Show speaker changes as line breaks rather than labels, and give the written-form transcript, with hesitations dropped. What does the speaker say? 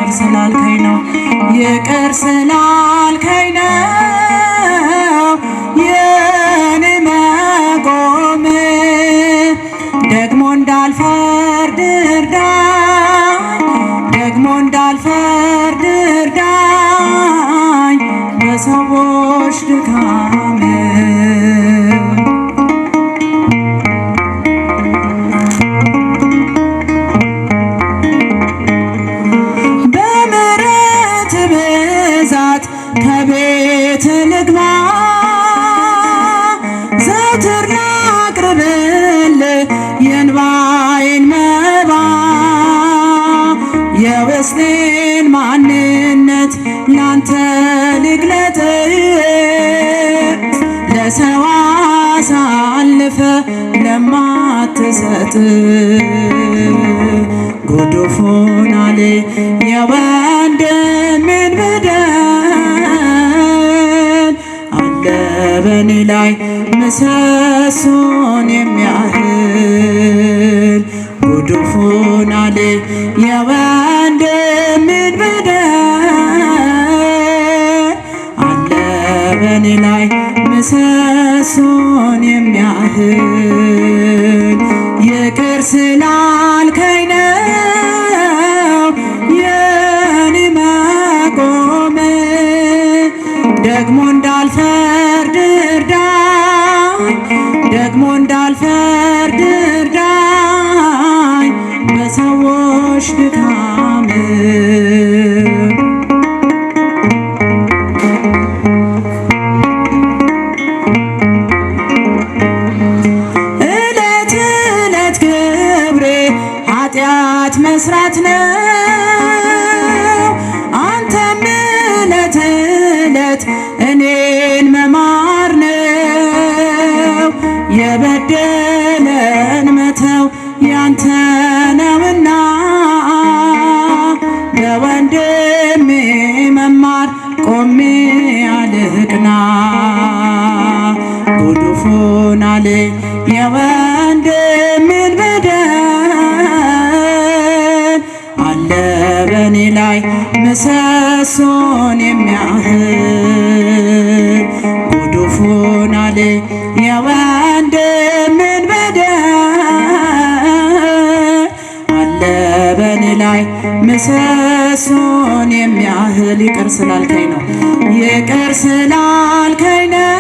ይቅር ስላልከኝ ነው ይቅር ስላልከኝ ነው የኔ መቆም ደግሞ እንዳልፈርድ እርዳኝ ደግሞ እንዳልፈርድ እርዳኝ በሰዎች ድካም በምሕረት ብዛት ከቤት ልግባ ዘወትር ላቅርብልህ የእንባዬን መባ የውስጤን ማንነት ላንተ ልግለጥ ለሰው አሳልፈ ለማትሰጥ ጉዱፍ ሆናለሁ የወንድሜን በደል አለ በኔ ላይ ምሰሶን የሚያህል ጉዱፍ ሆናለሁ የወንድሜን በደል አለ በኔ ላይ ምሰሶን የሚያህል ይቅር ስላልከኝ ነው የኔ መቆም ደግሞ እንዳልፈርድ እርዳኝ ደግሞ እንዳልፈርድ እርዳኝ በሰዎች ድካም እለት እለት ክብሬ ኃጢአት መስራት ነው አንተም እለት እለት እኔን መማር ነው የበደለን መተው ያንተ ነውና በወንድሜ መማር ቆሜ አልቅና ጉዱፍ ሆናለሁ የወንድሜን በደል አለ በኔ ላይ ምሰሶን የሚያህል ጉዱፍ ሆናለሁ የወንድሜን በደል አለ በኔ ላይ ምሰሶን የሚያህል ይቅር ስላልከኝ ነው ይቅር ስላልከኝ ነው